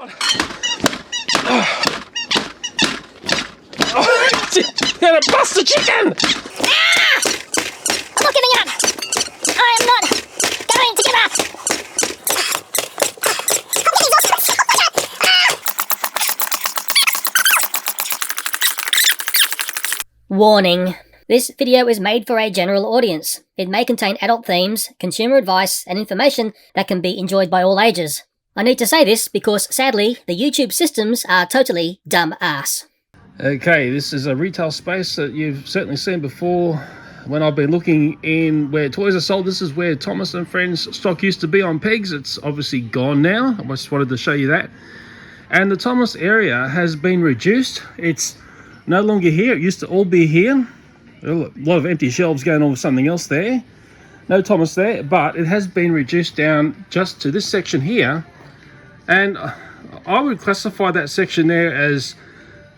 God. Oh, you're gonna bust the chicken! Ah! I'm not giving up! I am not going to give up! Warning. This video is made for a general audience. It may contain adult themes, consumer advice, and information that can be enjoyed by all ages. I need to say this because, sadly, the YouTube systems are totally dumb ass. Okay, this is a retail space that you've certainly seen before. When I've been looking in where toys are sold, this is where Thomas and Friends stock used to be on pegs. It's obviously gone now. I just wanted to show you that. And the Thomas area has been reduced. It's no longer here. It used to all be here. A lot of empty shelves going on with something else there. No Thomas there, but it has been reduced down just to this section here. And I would classify that section there as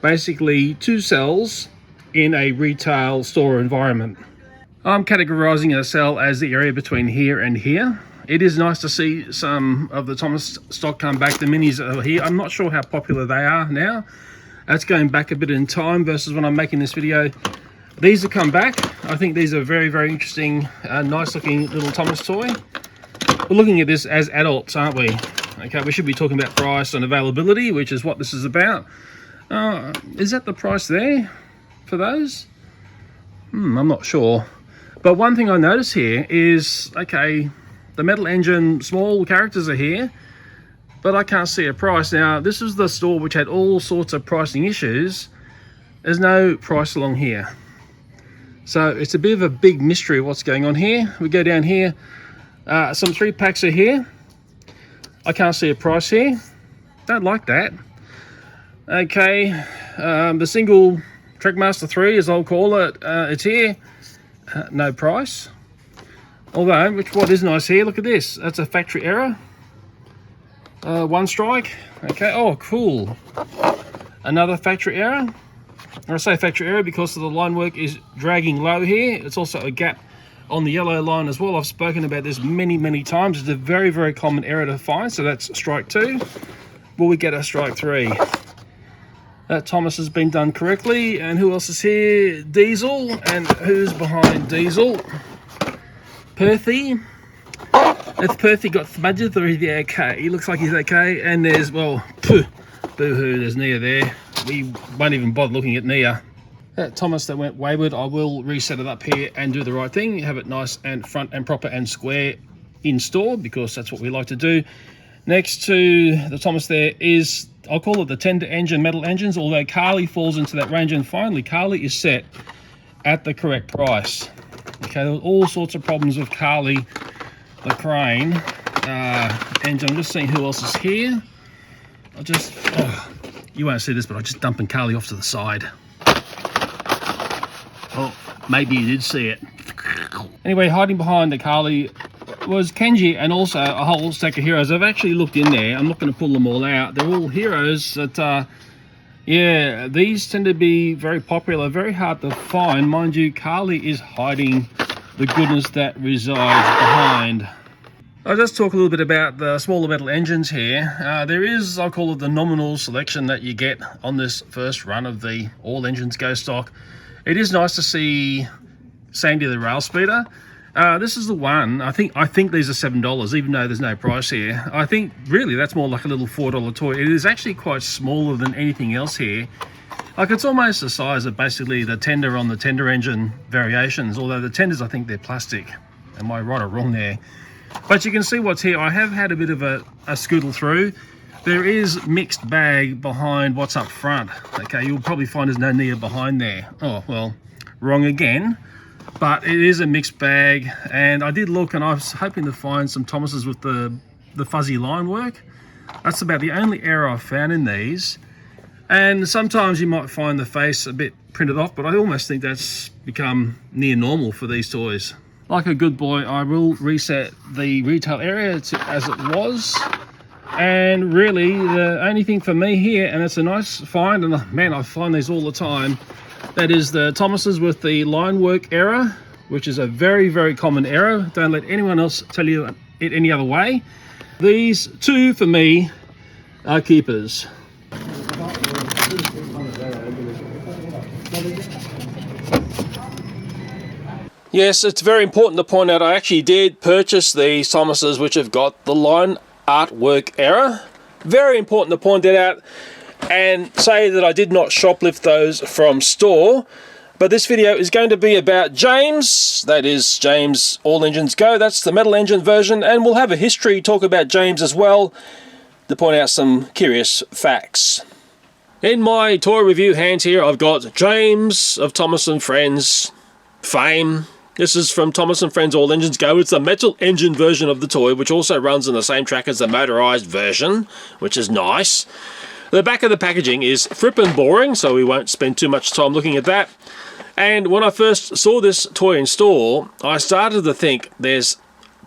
basically two cells in a retail store environment. I'm categorizing a cell as the area between here and here. It is nice to see some of the Thomas stock come back. The minis are here. I'm not sure how popular they are now. That's going back a bit in time versus when I'm making this video. These have come back. I think these are very, very interesting, nice looking little Thomas toy. We're looking at this as adults, aren't we? Okay, we should be talking about price and availability, which is what this is about. Is that the price there for those? I'm not sure. But one thing I notice here is, okay, the Mattel engine small characters are here, but I can't see a price. Now, this is the store which had all sorts of pricing issues. There's no price along here. So it's a bit of a big mystery what's going on here. We go down here, some 3-packs are here. I can't see a price here. Don't like that. Okay, the single Trackmaster 3, as I'll call it, it's here. No price. Although, what is nice here, look at this. That's a factory error. One strike. Okay, oh, cool. Another factory error. I say factory error because the line work is dragging low here. It's also a gap on the yellow line as well. I've spoken about this many, many times. It's a very, very common error to find. So that's strike 2. Will we get a strike 3? That Thomas has been done correctly. And who else is here? Diesel. And who's behind Diesel? Perthy. If Perthy got smudged, or is he okay? He looks like he's okay. And there's, well, boo-hoo, there's Nia there. We won't even bother looking at Nia. That Thomas that went wayward, I will reset it up here and do the right thing. Have it nice and front and proper and square in store, because that's what we like to do. Next to the Thomas there is, I'll call it the tender engine Mattel engines, although Carly falls into that range. And finally, Carly is set at the correct price. Okay, there were all sorts of problems with Carly, the crane engine. I'm just seeing who else is here. You won't see this, but I'm just dumping Carly off to the side. Oh, maybe you did see it. Anyway, hiding behind the Carly was Kenji and also a whole stack of heroes. I've actually looked in there. I'm not going to pull them all out. They're all heroes that, yeah, these tend to be very popular, very hard to find. Mind you, Carly is hiding the goodness that resides behind. I'll just talk a little bit about the smaller Mattel engines here. There is, I'll call it the nominal selection that you get on this first run of the All Engines Go stock. It is nice to see Sandy the Rail Speeder. This is the one. I think these are $7, even though there's no price here. I think really that's more like a little $4 toy. It is actually quite smaller than anything else here. Like, it's almost the size of basically the tender on the tender engine variations, although the tenders, I think they're plastic. Am I right or wrong there? But you can see what's here. I have had a bit of a scootle through. There is mixed bag behind what's up front. Okay, you'll probably find there's no Nia behind there. Oh, well, wrong again. But it is a mixed bag. And I did look, and I was hoping to find some Thomases with the fuzzy line work. That's about the only error I've found in these. And sometimes you might find the face a bit printed off, but I almost think that's become near normal for these toys. Like a good boy, I will reset the retail area to as it was. And really, the only thing for me here, and it's a nice find, and man, I find these all the time, that is the Thomases with the line work error, which is a very, very common error. Don't let anyone else tell you it any other way. These two, for me, are keepers. Yes, it's very important to point out I actually did purchase these Thomases which have got the line artwork error. Very important to point that out and say that I did not shoplift those from store. But this video is going to be about James, that is James All Engines Go, that's the metal engine version, and we'll have a history talk about James as well to point out some curious facts. In my toy review hands here I've got James of Thomas & Friends fame. This is from Thomas & Friends All Engines Go. It's the metal engine version of the toy, which also runs on the same track as the motorized version, which is nice. The back of the packaging is frippin' boring, so we won't spend too much time looking at that. And when I first saw this toy in store, I started to think there's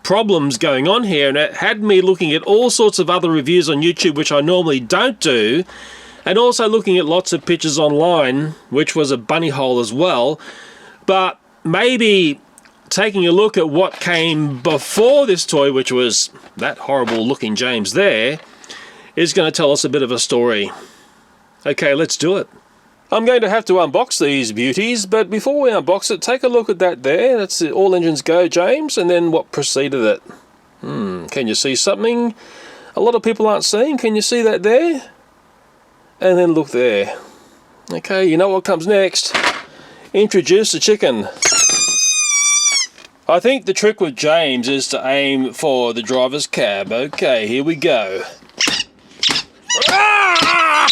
problems going on here, and it had me looking at all sorts of other reviews on YouTube, which I normally don't do, and also looking at lots of pictures online, which was a bunny hole as well. But maybe taking a look at what came before this toy, which was that horrible looking James there, is going to tell us a bit of a story. Okay, let's do it. I'm going to have to unbox these beauties, but before we unbox it, take a look at that there. That's the All Engines Go James, and then what preceded it. Can you see something a lot of people aren't seeing? Can you see that there? And then look there. Okay, you know what comes next. Introduce the chicken. I think the trick with James is to aim for the driver's cab. Okay, here we go. Ah!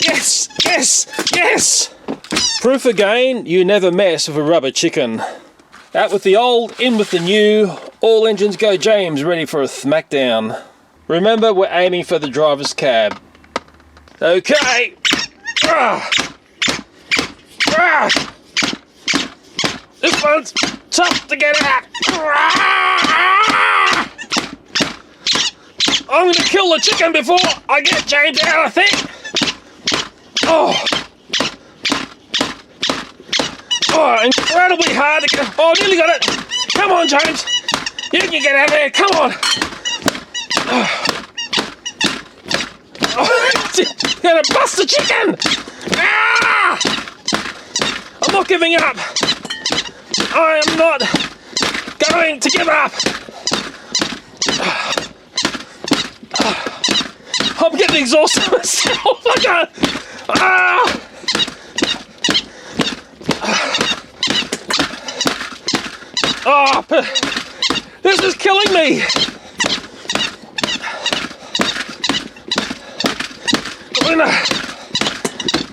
Yes! Yes! Yes! Proof again, you never mess with a rubber chicken. Out with the old, in with the new. All Engines Go James, ready for a smackdown. Remember, we're aiming for the driver's cab. Okay! Ah! Ah! This one's tough to get out! Ah! I'm gonna kill the chicken before I get James out, I think! Oh! Oh, incredibly hard to get. Oh, nearly got it! Come on, James! You can get out of there, come on! Oh, you're gonna bust the chicken! Ah! I'm not giving up! I am not going to give up! I'm getting exhausted myself! I can't! Ah! Oh, this is killing me!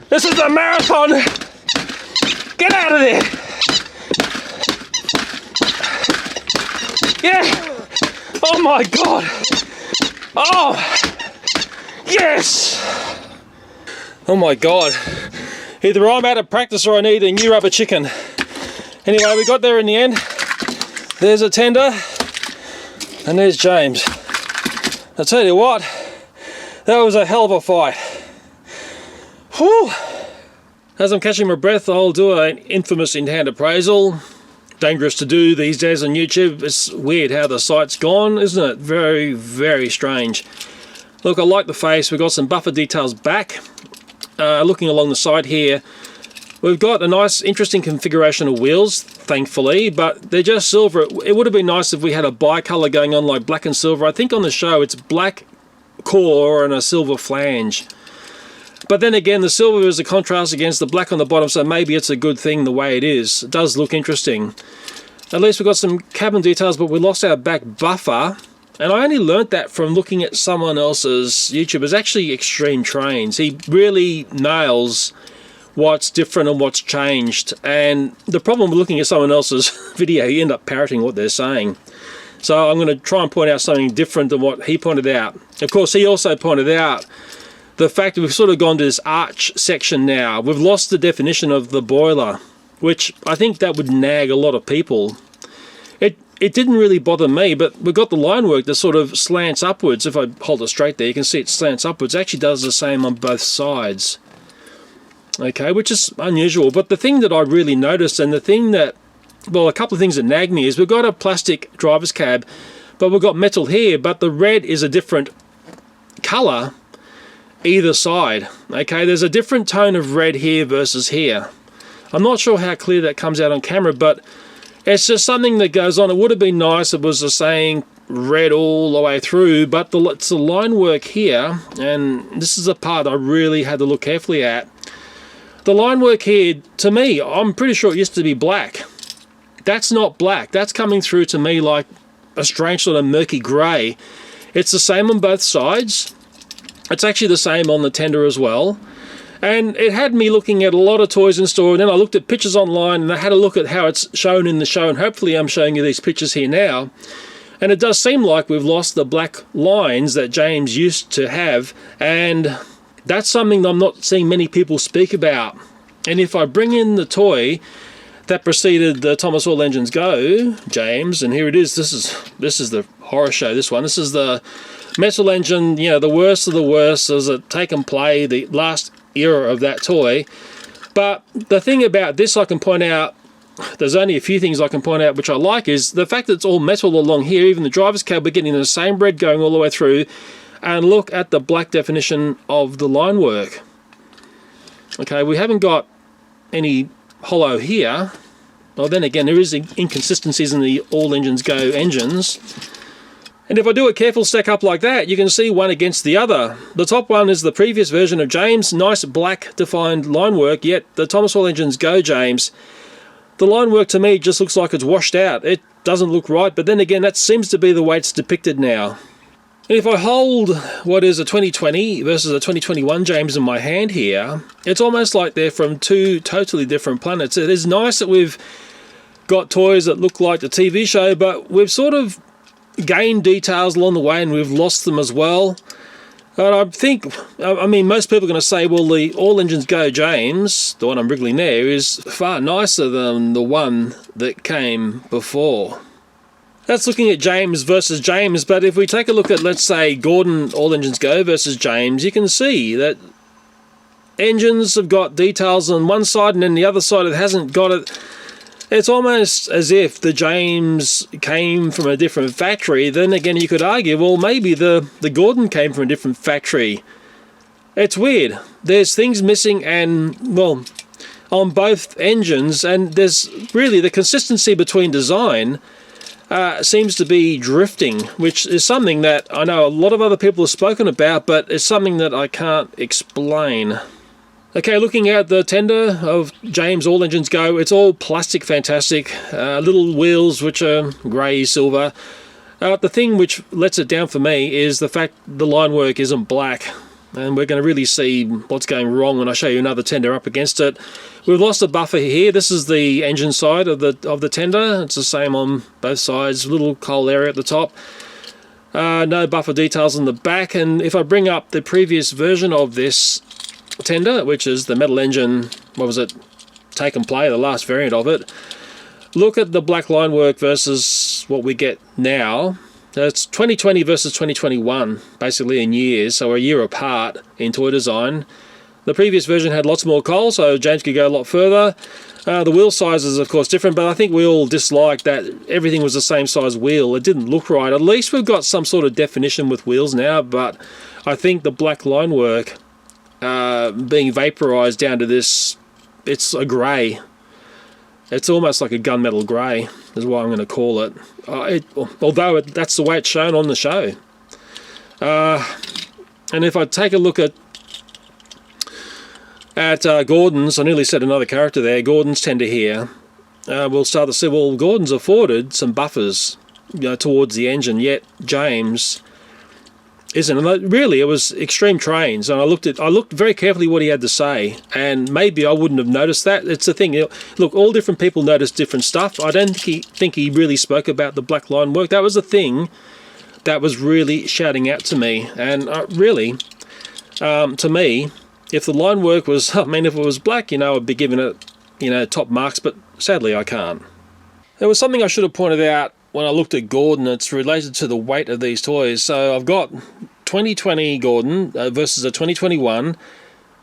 This is a marathon! Get out of there! Yeah! Oh my god! Oh! Yes! Oh my god. Either I'm out of practice or I need a new rubber chicken. Anyway, we got there in the end. There's a tender. And there's James. I'll tell you what, that was a hell of a fight. Whew! As I'm catching my breath, I'll do an infamous in-hand appraisal. Dangerous to do these days on YouTube. It's weird how the sight's gone, isn't it? Very, very strange. Look, I like the face. We've got some buffer details back. Looking along the side here, we've got a nice, interesting configuration of wheels, thankfully, but they're just silver. It would have been nice if we had a bi-color going on like black and silver. I think on the show it's black core and a silver flange. But then again, the silver is a contrast against the black on the bottom, so maybe it's a good thing the way it is. It does look interesting. At least we've got some cabin details, but we lost our back buffer. And I only learnt that from looking at someone else's YouTube. It's actually Extreme Trains. He really nails what's different and what's changed. And the problem with looking at someone else's video, you end up parroting what they're saying. So I'm going to try and point out something different than what he pointed out. Of course, he also pointed out the fact that we've sort of gone to this arch section now. We've lost the definition of the boiler, which I think that would nag a lot of people. It didn't really bother me, but we've got the line work that sort of slants upwards. If I hold it straight there, you can see it slants upwards. It actually does the same on both sides. Okay, which is unusual. But the thing that I really noticed, and the thing that, well, a couple of things that nag me is we've got a plastic driver's cab, but we've got metal here, but the red is a different color either side. Okay, there's a different tone of red here versus here. I'm not sure how clear that comes out on camera, but it's just something that goes on. It would have been nice if it was the same red all the way through, but it's the line work here, and this is the part I really had to look carefully at. The line work here, to me, I'm pretty sure it used to be black. That's not black. That's coming through to me like a strange sort of murky grey. It's the same on both sides. It's actually the same on the tender as well. And it had me looking at a lot of toys in store, and then I looked at pictures online, and I had a look at how it's shown in the show, and hopefully I'm showing you these pictures here now. And it does seem like we've lost the black lines that James used to have, and that's something that I'm not seeing many people speak about. And if I bring in the toy that preceded the Thomas All Engines Go, James, and here it is. This is the horror show, this one. This is the Mattel engine, you know, the worst of the worst. As a Take and Play, the last era of that toy. But the thing about this I can point out, there's only a few things I can point out which I like, is the fact that it's all metal along here. Even the driver's cable getting the same red going all the way through. And look at the black definition of the line work. Okay, we haven't got any hollow here. Well, then again, there is inconsistencies in the All Engines Go engines. And if I do a careful stack up like that, you can see one against the other. The top one is the previous version of James, nice black defined line work, yet the Thomas All Engines Go James, the line work to me just looks like it's washed out. It doesn't look right, but then again, that seems to be the way it's depicted now. And if I hold what is a 2020 versus a 2021 James in my hand here, it's almost like they're from two totally different planets. It is nice that we've got toys that look like the TV show, but we've sort of gained details along the way and we've lost them as well. And I think, I mean, most people are going to say, well, the All Engines Go James, the one I'm wriggling there, is far nicer than the one that came before. That's looking at James versus James, but if we take a look at, let's say, Gordon All Engines Go versus James, you can see that engines have got details on one side and then the other side it hasn't got it. It's almost as if the James came from a different factory. Then again, you could argue, well, maybe the Gordon came from a different factory. It's weird. There's things missing, and, well, on both engines, and there's really the consistency between design seems to be drifting, which is something that I know a lot of other people have spoken about, but it's something that I can't explain. Okay, looking at the tender of James All Engines Go, it's all plastic fantastic, little wheels which are grey silver. The thing which lets it down for me is the fact the line work isn't black, and we're going to really see what's going wrong when I show you another tender up against it. We've lost a buffer here. This is the engine side of the tender. It's the same on both sides, little coal area at the top. No buffer details on the back, and if I bring up the previous version of this tender, which is the Mattel engine, what was it, Take and Play, the last variant of it, look at the black line work versus what we get now. It's 2020 versus 2021, basically in years, so a year apart in toy design. The previous version had lots more coal, so James could go a lot further. The wheel size is of course different, but I think we all disliked that everything was the same size wheel. It didn't look right. At least we've got some sort of definition with wheels now, but I think the black line work being vaporized down to this, it's a grey. It's almost like a gunmetal grey is what I'm going to call it. Although that's the way it's shown on the show. And if I take a look at Gordon's, I nearly said another character there, Gordon's tender here, we'll start to see, well, Gordon's afforded some buffers, towards the engine, yet James isn't. And really, it was Extreme Trains, and I looked very carefully what he had to say, and maybe I wouldn't have noticed that. It's the thing. Look, all different people notice different stuff. I don't think he really spoke about the black line work. That was the thing that was really shouting out to me, and really, to me, if the line work was, I mean, if it was black, I'd be giving it, top marks, but sadly I can't. There was something I should have pointed out when I looked at Gordon. It's related to the weight of these toys. So I've got 2020 Gordon versus a 2021,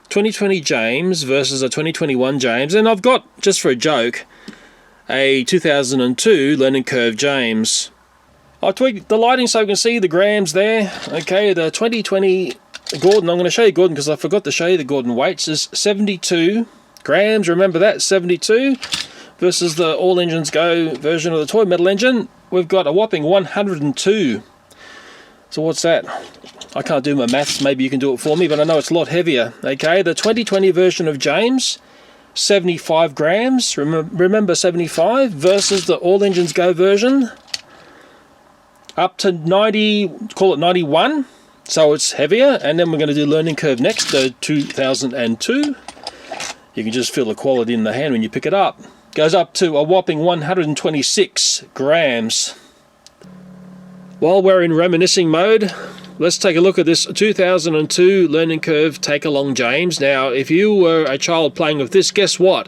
2020 James versus a 2021 James, and I've got, just for a joke, a 2002 Learning Curve James. I tweaked the lighting so we can see the grams there. Okay, the 2020 Gordon, I'm going to show you Gordon because I forgot to show you the Gordon weights, is 72 grams. Remember that, 72, versus the All Engines Go version of the toy metal engine. We've got a whopping 102. So what's that? I can't do my maths, maybe you can do it for me, but I know it's a lot heavier. Okay, the 2020 version of James, 75 grams, remember 75, versus the All Engines Go version, up to 90, call it 91, so it's heavier. And then we're going to do Learning Curve next, the 2002. You can just feel the quality in the hand when you pick it up. Goes up to a whopping 126 grams. While we're in reminiscing mode, let's take a look at this 2002 Learning Curve Take Along James. Now, if you were a child playing with this, guess what?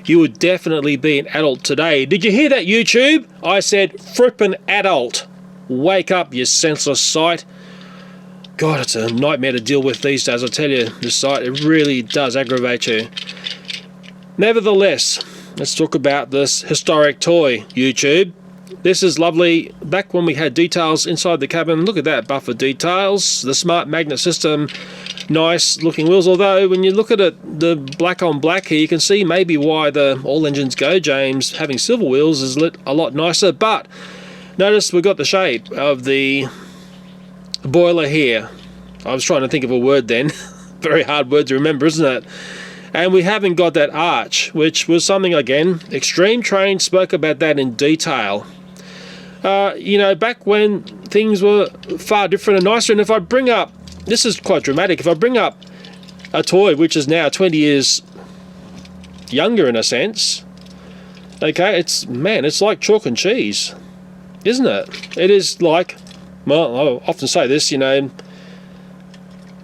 You would definitely be an adult today. Did you hear that, YouTube? I said frippin' adult. Wake up, you senseless sight. God, it's a nightmare to deal with these days, I tell you, this sight. It really does aggravate you. Nevertheless, let's talk about this historic toy, YouTube. This is lovely. Back when we had details inside the cabin, look at that, buffer details, the smart magnet system, nice looking wheels. Although when you look at it, the black on black here, you can see maybe why the All Engines Go James having silver wheels is lit a lot nicer. But notice we've got the shape of the boiler here. I was trying to think of a word then. Very hard word to remember, isn't it? And we haven't got that arch, which was something, again, Extreme Train spoke about that in detail. You know, back when things were far different and nicer. And if I bring up, this is quite dramatic, if I bring up a toy which is now 20 years younger in a sense, okay, it's, man, it's like chalk and cheese, isn't it? It is like, well, I often say this, you know,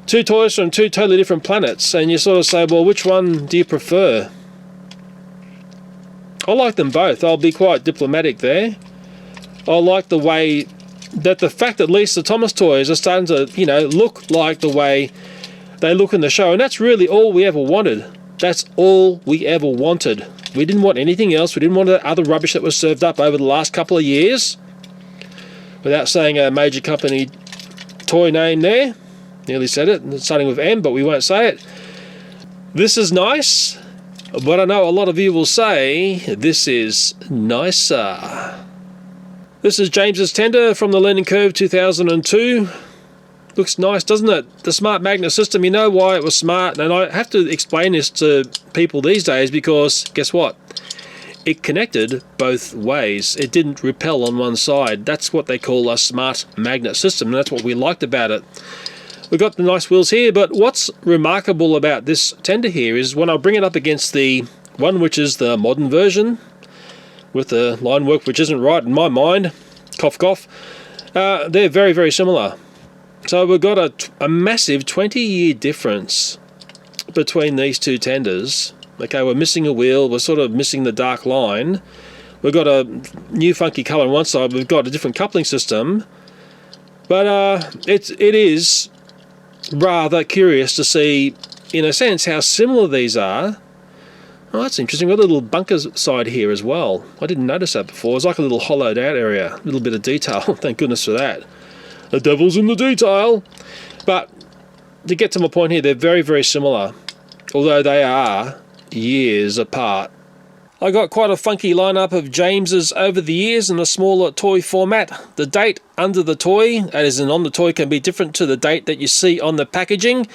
two toys from two totally different planets, and you sort of say, well, which one do you prefer? I like them both. I'll be quite diplomatic there. I like the way that the fact that at least the Thomas toys are starting to, you know, look like the way they look in the show, and that's really all we ever wanted. That's all we ever wanted. We didn't want anything else. We didn't want that other rubbish that was served up over the last couple of years. Without saying a major company toy name there. Nearly said it, starting with M, but we won't say it. This is nice, but I know a lot of you will say this is nicer. This is James's tender from the Learning Curve 2002. Looks nice, doesn't it? The smart magnet system, you know why it was smart, and I have to explain this to people these days because guess what? It connected both ways. It didn't repel on one side. That's what they call a smart magnet system, and that's what we liked about it. We've got the nice wheels here, but what's remarkable about this tender here is when I bring it up against the one which is the modern version, with the line work which isn't right in my mind, cough cough, they're very, very similar. So we've got a massive 20-year difference between these two tenders. Okay, we're missing a wheel, we're sort of missing the dark line. We've got a new funky colour on one side, we've got a different coupling system. But it is rather curious to see, in a sense, how similar these are. Oh, that's interesting. We've got a little bunker side here as well. I didn't notice that before. It's like a little hollowed out area. A little bit of detail. Thank goodness for that. The devil's in the detail. But to get to my point here, they're very, very similar. Although they are years apart. I got quite a funky lineup of Jameses over the years in a smaller toy format. The date under the toy, as in on the toy, can be different to the date that you see on the packaging.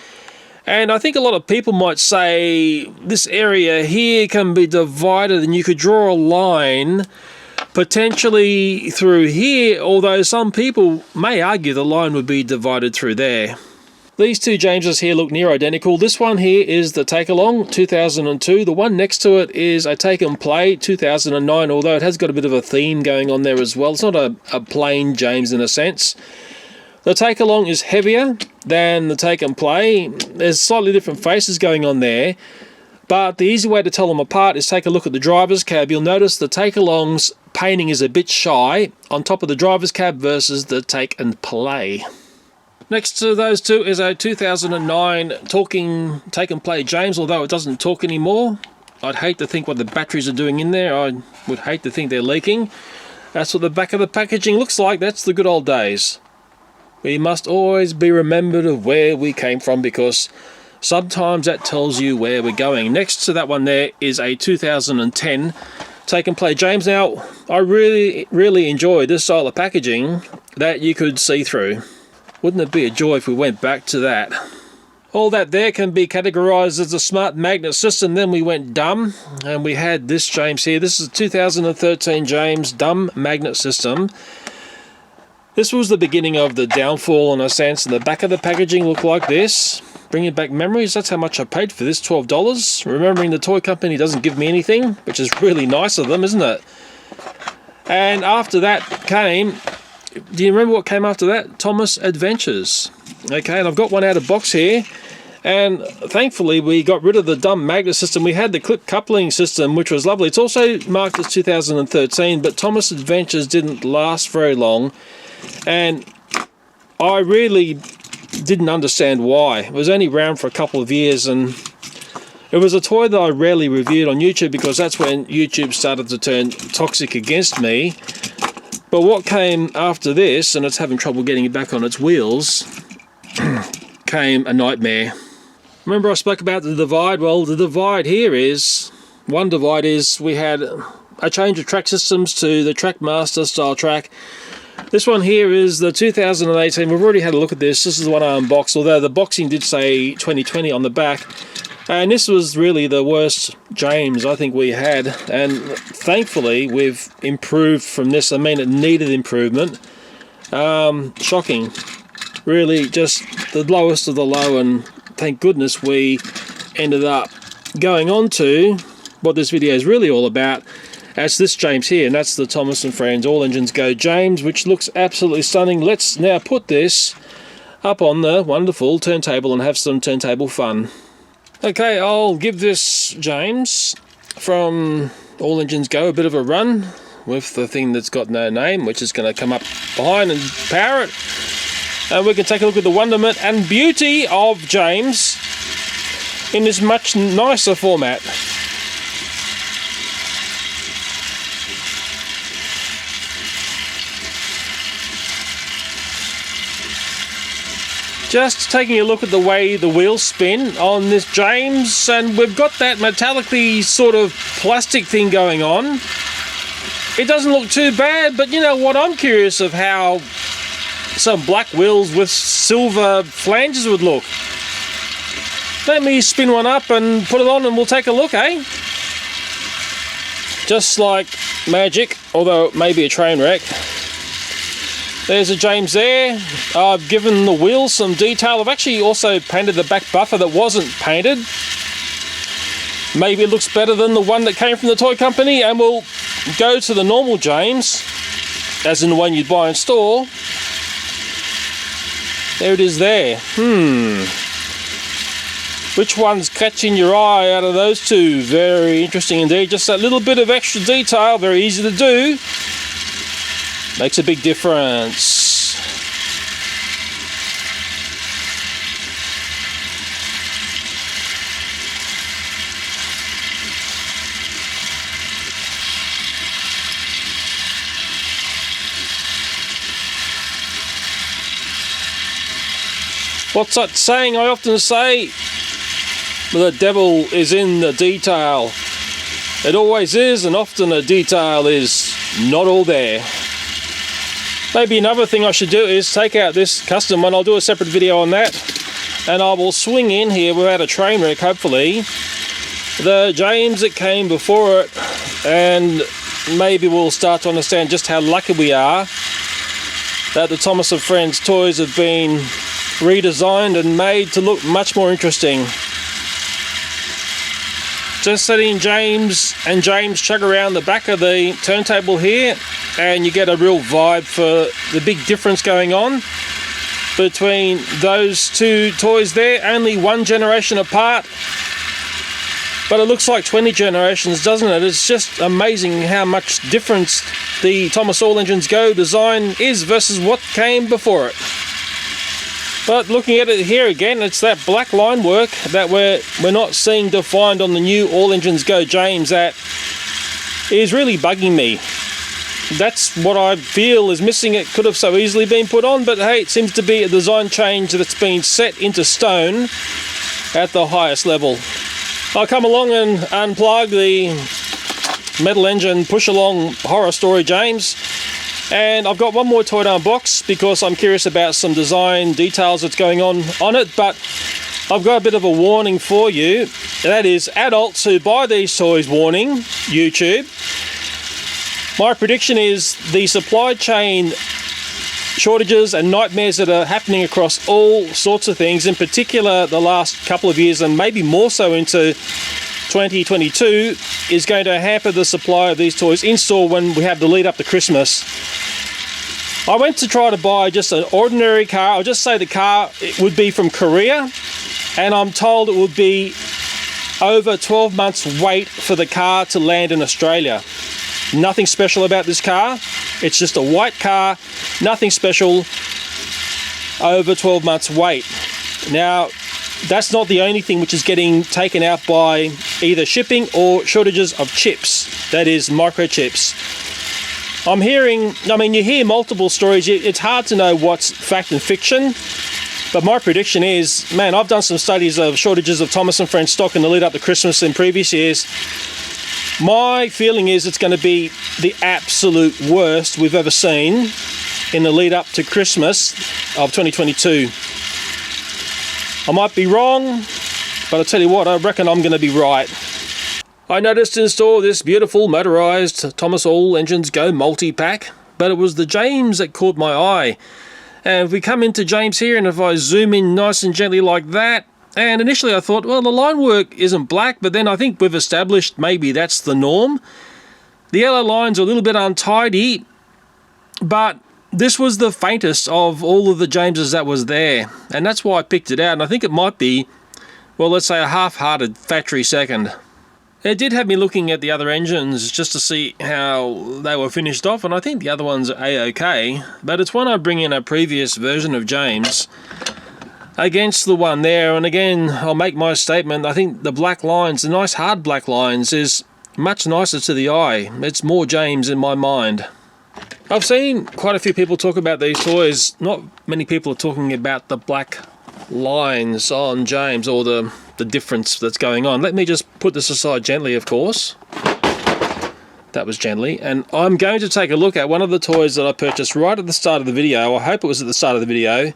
And I think a lot of people might say this area here can be divided and you could draw a line potentially through here, although some people may argue the line would be divided through there. These two Jameses here look near identical. This one here is the Take Along 2002. The one next to it is a Take and Play 2009, although it has got a bit of a theme going on there as well. It's not a plain James in a sense. The Take Along is heavier than the Take and Play. There's slightly different faces going on there, but the easy way to tell them apart is take a look at the driver's cab. You'll notice the Take Along's painting is a bit shy on top of the driver's cab versus the Take and Play. Next to those two is a 2009 talking Take and Play James, although it doesn't talk anymore. I'd hate to think what the batteries are doing in there. I would hate to think they're leaking. That's what the back of the packaging looks like. That's the good old days. We must always be remembered of where we came from, because sometimes that tells you where we're going. Next to that one there is a 2010 Take and Play James. Now, I really enjoy this style of packaging that you could see through. Wouldn't it be a joy if we went back to that? All that there can be categorized as a smart magnet system. Then we went dumb, and we had this James here. This is a 2013 James dumb magnet system. This was the beginning of the downfall in a sense, and the back of the packaging looked like this. Bringing back memories, that's how much I paid for this, $12. Remembering the toy company doesn't give me anything, which is really nice of them, isn't it? And after that came, do you remember what came after that? Thomas Adventures. Okay, and I've got one out of box here, and thankfully we got rid of the dumb magnet system. We had the clip coupling system, which was lovely. It's also marked as 2013, but Thomas Adventures didn't last very long, and I really didn't understand why. It was only around for a couple of years, and it was a toy that I rarely reviewed on YouTube, because that's when YouTube started to turn toxic against me. But what came after this, and it's having trouble getting it back on its wheels, came a nightmare. Remember I spoke about the divide? Well, the divide here is, one divide is we had a change of track systems to the Trackmaster style track. This one here is the 2018. We've already had a look at this. This is the one I unboxed, although the boxing did say 2020 on the back. And this was really the worst James I think we had. And thankfully, we've improved from this. I mean, it needed improvement. Shocking. Really just the lowest of the low, and thank goodness we ended up going on to what this video is really all about. That's this James here, and that's the Thomas & Friends All Engines Go James, which looks absolutely stunning. Let's now put this up on the wonderful turntable and have some turntable fun. Okay, I'll give this James from All Engines Go a bit of a run with the thing that's got no name, which is going to come up behind and power it. And we can take a look at the wonderment and beauty of James in this much nicer format. Just taking a look at the way the wheels spin on this James, and we've got that metallically sort of plastic thing going on. It doesn't look too bad, but you know what, I'm curious of how some black wheels with silver flanges would look. Let me spin one up and put it on and we'll take a look, eh? Just like magic, although it may be a train wreck. There's a James there. I've given the wheels some detail. I've actually also painted the back buffer that wasn't painted. Maybe it looks better than the one that came from the toy company, and we'll go to the normal James, as in the one you'd buy in store. There it is there. Which one's catching your eye out of those two? Very interesting indeed. Just that little bit of extra detail, very easy to do. Makes a big difference. What's that saying I often say? The devil is in the detail. It always is, and often the detail is not all there. Maybe another thing I should do is take out this custom one. I'll do a separate video on that, and I will swing in here without a train wreck, hopefully, the James that came before it, and maybe we'll start to understand just how lucky we are that the Thomas & Friends toys have been redesigned and made to look much more interesting. Just letting James and James chug around the back of the turntable here, and you get a real vibe for the big difference going on between those two toys there. Only one generation apart, but it looks like 20 generations, doesn't it? It's just amazing how much difference the Thomas All Engines Go design is versus what came before it. But looking at it here again, it's that black line work that we're not seeing defined on the new All Engines Go James that is really bugging me. that's what I feel is missing. It could have so easily been put on, but hey, it seems to be a design change that's been set into stone at the highest level. I'll come along and unplug the metal engine push-along horror story James, and I've got one more toy to unbox because I'm curious about some design details that's going on it, but I've got a bit of a warning for you. That is, adults who buy these toys, warning, YouTube. My prediction is the supply chain shortages and nightmares that are happening across all sorts of things, in particular the last couple of years and maybe more so into 2022, is going to hamper the supply of these toys in store when we have the lead up to Christmas. I went to try to buy just an ordinary car. I'll just say the car, it would be from Korea, and I'm told it would be over 12 months wait for the car to land in Australia. Nothing special about this car. It's just a white car, nothing special, over 12 months wait. Now, that's not the only thing which is getting taken out by either shipping or shortages of chips, that is microchips. I'm hearing, I mean, you hear multiple stories. It's hard to know what's fact and fiction, but my prediction is, man, I've done some studies of shortages of Thomas & Friends stock in the lead up to Christmas in previous years. My feeling is it's going to be the absolute worst we've ever seen in the lead up to Christmas of 2022. I might be wrong, but I'll tell you what, I reckon I'm going to be right. I noticed in store this beautiful motorised Thomas All Engines Go multi-pack, but it was the James that caught my eye. And if we come into James here, and if I zoom in nice and gently like that, and initially I thought, well, the line work isn't black, but then I think we've established maybe that's the norm. The yellow lines are a little bit untidy, but this was the faintest of all of the Jameses that was there, and that's why I picked it out. And I think it might be, well, let's say a half-hearted factory second. It did have me looking at the other engines just to see how they were finished off, and I think the other ones are A-OK, but it's when I bring in a previous version of James against the one there, and again, I'll make my statement. I think the black lines, the nice hard black lines, is much nicer to the eye. It's more James in my mind. I've seen quite a few people talk about these toys. Not many people are talking about the black lines on James, or the difference that's going on. Let me just put this aside gently, of course. That was gently. And I'm going to take a look at one of the toys that I purchased right at the start of the video. I hope it was at the start of the video.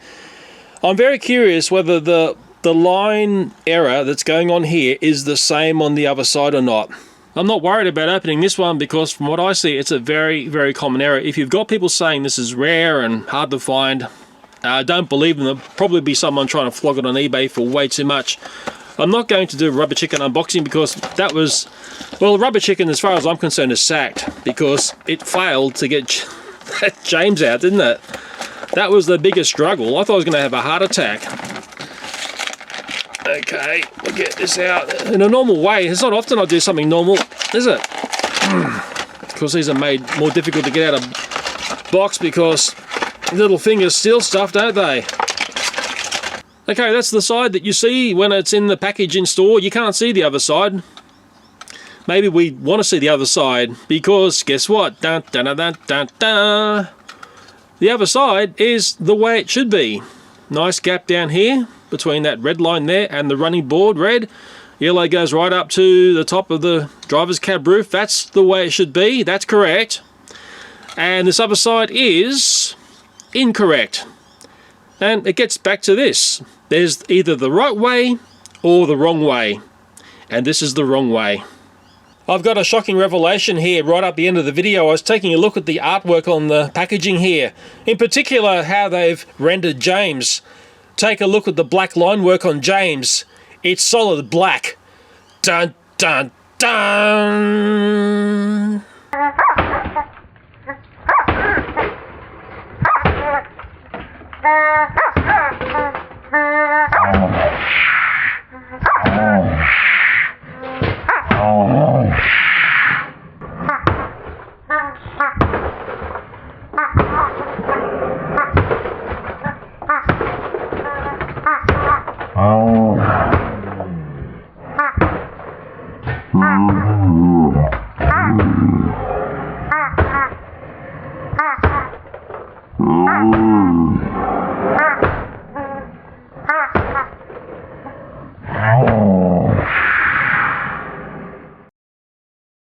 I'm very curious whether the line error that's going on here is the same on the other side or not. I'm not worried about opening this one because from what I see, it's a very, very common error. If you've got people saying this is rare and hard to find, don't believe them. There'll probably be someone trying to flog it on eBay for way too much. I'm not going to do a rubber chicken unboxing because that was, well, rubber chicken as far as I'm concerned is sacked because it failed to get that James out, didn't it? That was the biggest struggle. I thought I was going to have a heart attack. Okay, we'll get this out. In a normal way, it's not often I do something normal, is it? Because these are made more difficult to get out of box because little fingers steal stuff, don't they? Okay, that's the side that you see when it's in the package in store. You can't see the other side. Maybe we want to see the other side because guess what? Dun, dun, dun, dun, dun, dun. The other side is the way it should be. Nice gap down here between that red line there and the running board red. Yellow goes right up to the top of the driver's cab roof. That's the way it should be. That's correct. And this other side is incorrect. And it gets back to this. There's either the right way or the wrong way. And this is the wrong way. I've got a shocking revelation here right up the end of the video. I was taking a look at the artwork on the packaging here. In particular, how they've rendered James. Take a look at the black line work on James. It's solid black. Dun, dun, dun.